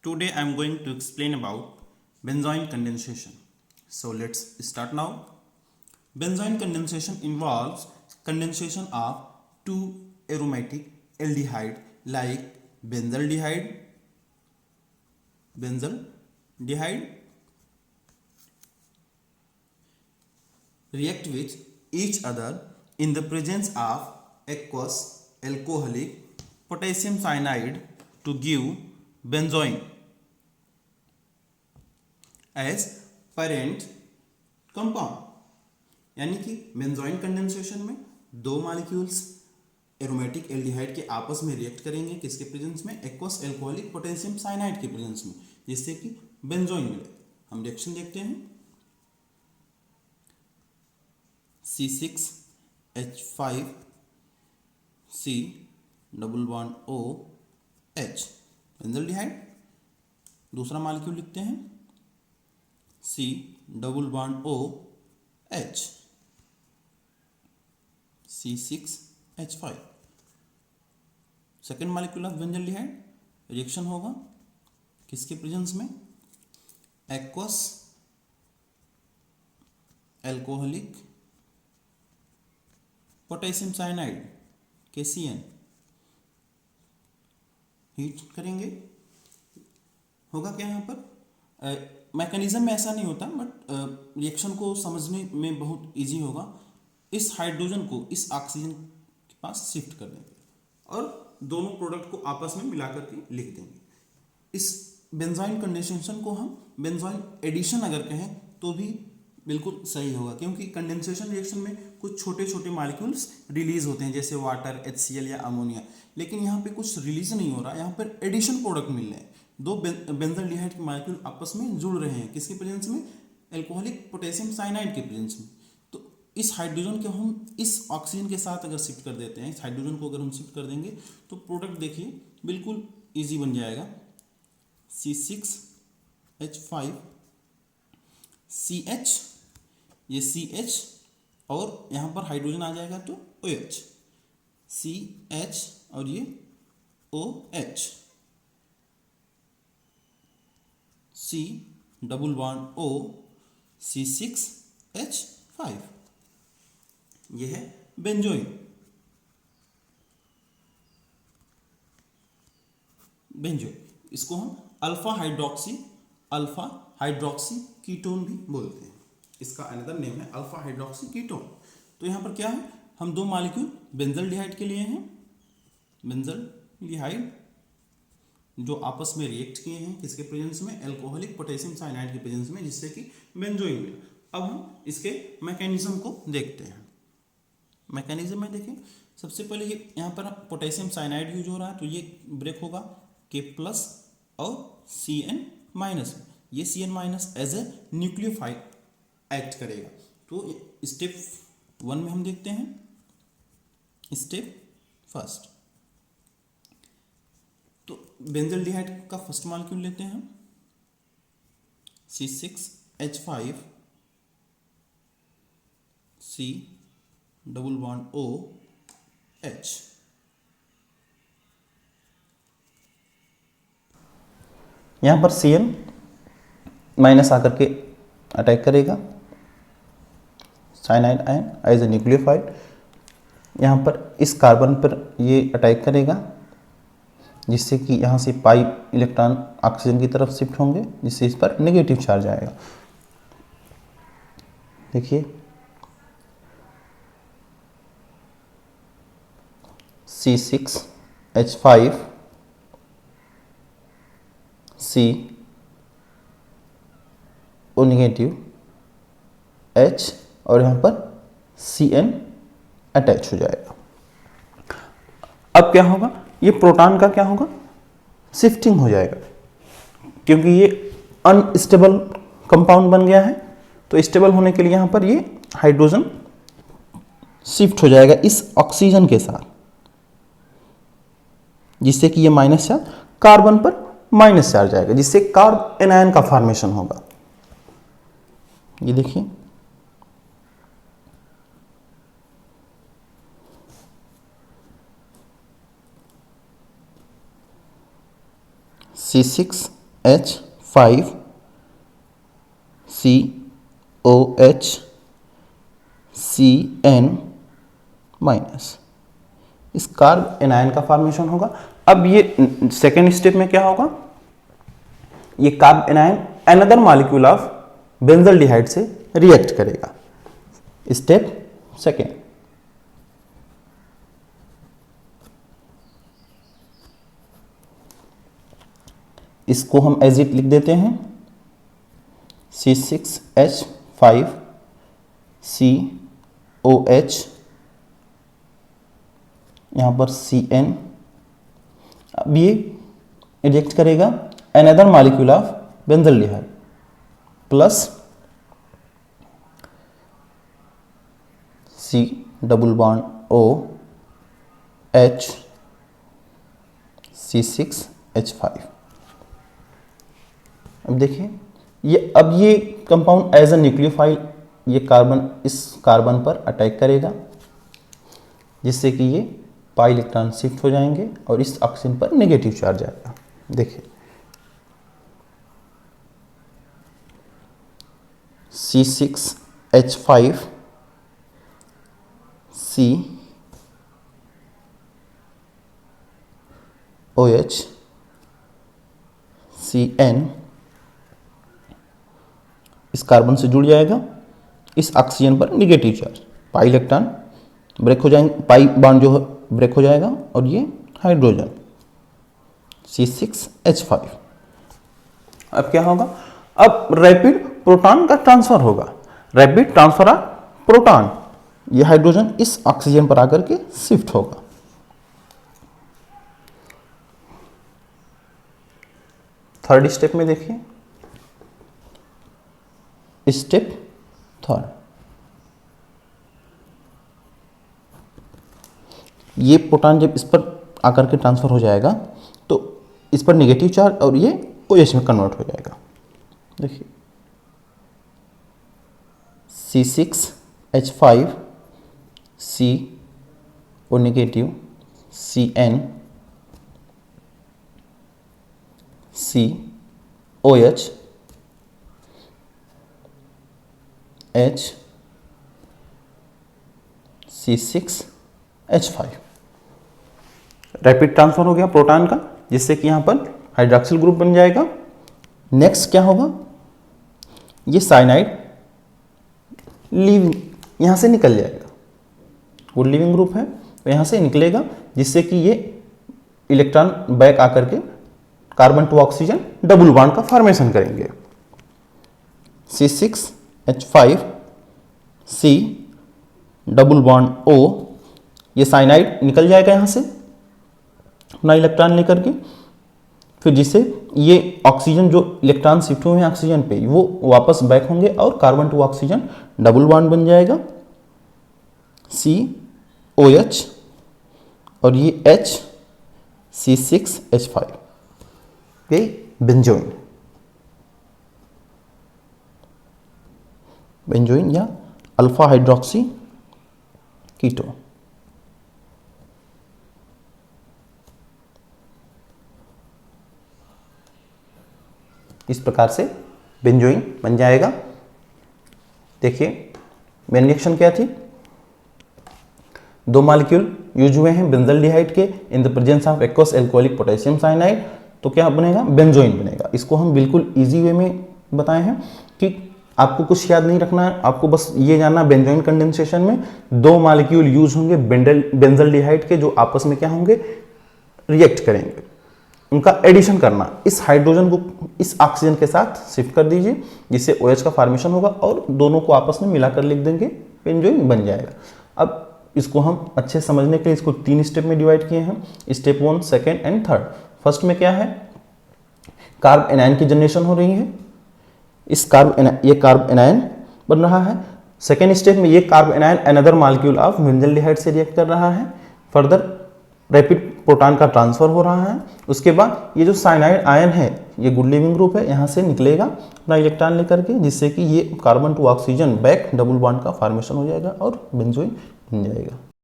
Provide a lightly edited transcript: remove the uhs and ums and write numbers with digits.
Today I am going to explain about benzoin condensation. So let's start now. Benzoin condensation involves condensation of two aromatic aldehyde like benzaldehyde react with each other in the presence of aqueous alcoholic potassium cyanide to give benzoin as parent compound. यानी कि benzoin condensation में दो molecules aromatic aldehyde के आपस में react करेंगे किसके presence में, एक्वस एल्कोहलिक पोटेशियम साइनाइड के प्रेजेंस में, जिससे कि बेंजोइन मिले। हम रिएक्शन देखते हैं। C6H5 C double bond OH benzaldehyde. दूसरा मॉलिक्यूल लिखते हैं C double bond OH C6H5। Second molecule of benzaldehyde reaction होगा किसके प्रेजेंस में, aqueous alcoholic potassium cyanide KCN। Heat करेंगे, होगा क्या यहाँ पर, मैकेनिज्म में ऐसा नहीं होता बट रिएक्शन को समझने में बहुत इजी होगा। इस हाइड्रोजन को इस ऑक्सीजन के पास शिफ्ट कर देंगे और दोनों प्रोडक्ट को आपस में मिला करके लिख देंगे। इस बेंजोइन कंडेंसेशन को हम बेंजोइन एडिशन अगर कहें तो भी बिल्कुल सही होगा, क्योंकि कंडेंसेशन रिएक्शन में कुछ छोटे छोटे मॉलिक्यूल्स रिलीज होते हैं जैसे वाटर, HCl या अमोनिया, लेकिन यहाँ पे कुछ रिलीज नहीं हो रहा, यहाँ पर एडिशन प्रोडक्ट मिल रहे हैं। दो बेंजल्डिहाइड के मॉलिक्यूल आपस में जुड़ रहे हैं किसके प्रेजेंस में, एल्कोहलिक पोटेशियम साइनाइड के प्रेजेंस में। तो इस हाइड्रोजन को हम इस ऑक्सीजन के साथ अगर शिफ्ट कर देते हैं, इस हाइड्रोजन को अगर हम शिफ्ट कर देंगे तो प्रोडक्ट देखिए बिल्कुल ईजी बन जाएगा। C6H5 CH, ये CH और यहाँ पर हाइड्रोजन आ जाएगा तो OH, CH और ये OH, C double bond O C6H5। ये है बेंजोइन। इसको हम अल्फा हाइड्रोक्सी कीटोन भी बोलते हैं। इसका अनदर नेम है अल्फा हाइड्रोक्सी कीटोन। तो यहाँ पर क्या है, हम दो मॉलिक्यूल बेंजल्डिहाइड के लिए हैं, बेंजल्डिहाइड जो आपस में रिएक्ट किए हैं किसके प्रेजेंस में, एल्कोहलिक पोटेशियम साइनाइड के प्रेजेंस में, जिससे कि बेंजोइन मिला। अब हम इसके मैकेनिज्म को देखते हैं। मैकेनिज्म में देखें, सबसे पहले ये यहाँ पर पोटेशियम साइनाइड यूज हो रहा है तो ये ब्रेक होगा K+ और Cn-, ये Cn- as a nucleophile act करेगा। तो स्टेप 1 में हम देखते हैं, स्टेप फर्स्ट। तो बेंजल्डिहाइड का फर्स्ट मॉलिक्यूल लेते हैं हम, C6H5 C double bond OH। यहाँ पर Cn- आकर के अटैक करेगा cyanide ion as a nucleophile. यहाँ पर इस कार्बन पर ये अटैक करेगा जिससे कि यहाँ से पाई इलेक्ट्रॉन ऑक्सीजन की तरफ शिफ्ट होंगे, जिससे इस पर नेगेटिव चार्ज आएगा। देखिए C6H5 C O negative H और यहाँ पर Cn अटैच हो जाएगा। अब क्या होगा, ये प्रोटॉन का क्या होगा, शिफ्टिंग हो जाएगा, क्योंकि ये अनस्टेबल कंपाउंड बन गया है। तो स्टेबल होने के लिए यहाँ पर ये हाइड्रोजन शिफ्ट हो जाएगा इस ऑक्सीजन के साथ, जिससे कि ये माइनस चार्ज कार्बन पर माइनस चार्ज आएगा, जिससे कार्ब एनायन का फॉर्मेशन होगा। ये देखिए C6 H5 COH CN minus, इस कार्ब एनायन का फॉर्मेशन होगा। अब ये सेकेंड स्टेप में क्या होगा, ये carb anion another molecule of benzaldehyde से रिएक्ट करेगा। स्टेप सेकेंड, इसको हम एज इट लिख देते हैं C6H5COH, यहाँ पर CN। अब ये रिएक्ट करेगा another molecule of benzaldehyde plus C double bond O H C6H5। अब देखिए ये कंपाउंड एज अ न्यूक्लियोफाइल ये कार्बन इस कार्बन पर अटैक करेगा, जिससे कि ये पाई इलेक्ट्रॉन शिफ्ट हो जाएंगे और इस ऑक्सीजन पर नेगेटिव चार्ज आएगा। देखिए C6H5 COH CN इस कार्बन से जुड़ जाएगा, इस ऑक्सीजन पर negative charge, pi electron break हो जाएंगे, पाई बॉन्ड जो है ब्रेक हो जाएगा और ये हाइड्रोजन C6H5। अब क्या होगा, अब रैपिड प्रोटॉन का ट्रांसफर होगा, रैपिड ट्रांसफर ऑफ प्रोटॉन, ये हाइड्रोजन इस ऑक्सीजन पर आकर के शिफ्ट होगा। थर्ड स्टेप में देखिए, स्टेप थर्ड, ये प्रोटॉन जब इस पर आकर के ट्रांसफर हो जाएगा तो इस पर नेगेटिव चार्ज और ये OH में कन्वर्ट हो जाएगा। देखिए C6H5 CO negative CN COH H C6H5 rapid transfer हो गया प्रोटॉन का, जिससे कि यहां पर हाइड्रॉक्सिल ग्रुप बन जाएगा। नेक्स्ट क्या होगा, ये साइनाइड लीविंग यहां से निकल जाएगा, वो लिविंग ग्रुप है तो यहां से निकलेगा, जिससे कि ये इलेक्ट्रॉन बैक आकर के carbon to oxygen double bond का फॉर्मेशन करेंगे। C6H5 C double bond O, ये साइनाइड निकल जाएगा यहाँ से अपना इलेक्ट्रॉन लेकर के, फिर जिससे ये ऑक्सीजन जो इलेक्ट्रॉन शिफ्ट हुए हैं ऑक्सीजन पे वो वापस बैक होंगे और carbon to oxygen double bond बन जाएगा COH और ये H C6H5, ये बेंजोइन, बेंजोइन या अल्फा हाइड्रोक्सी कीटोन। इस प्रकार से बेंजोइन बन जाएगा। देखिए मेन रिएक्शन क्या थी, दो मॉलिक्यूल यूज हुए हैं बेंजल्डिहाइड के in the presence of aqueous alcoholic potassium cyanide, तो क्या बनेगा, बेंजोइन बनेगा। इसको हम बिल्कुल इजी वे में बताए हैं कि आपको कुछ याद नहीं रखना है, आपको बस ये जानना बेंजोइन कंडेंसेशन में दो मॉलिक्यूल यूज होंगे बेंजल्डिहाइड के, जो आपस में क्या होंगे, रिएक्ट करेंगे, उनका एडिशन करना, इस हाइड्रोजन को इस ऑक्सीजन के साथ शिफ्ट कर दीजिए, जिससे OH का फॉर्मेशन होगा और दोनों को आपस में मिलाकर लिख देंगे, बेंजोइन बन जाएगा। अब इसको हम अच्छे समझने के लिए इसको 3 स्टेप में डिवाइड किए हैं, step 1, second and third. First में क्या है, कार्ब एनायन की जनरेशन हो रही है, इस ये कार्ब एनायन बन रहा है। सेकेंड स्टेप में ये carb anion another molecule of benzaldehyde से रिएक्ट कर रहा है, फर्दर रैपिड प्रोटॉन का ट्रांसफर हो रहा है। उसके बाद ये जो साइनाइड आयन है, ये गुड लिविंग ग्रुप है, यहाँ से निकलेगा अपना इलेक्ट्रॉन लेकर के, जिससे कि ये carbon to oxygen back double bond का फॉर्मेशन हो जाएगा और बेंजोइन बन जाएगा।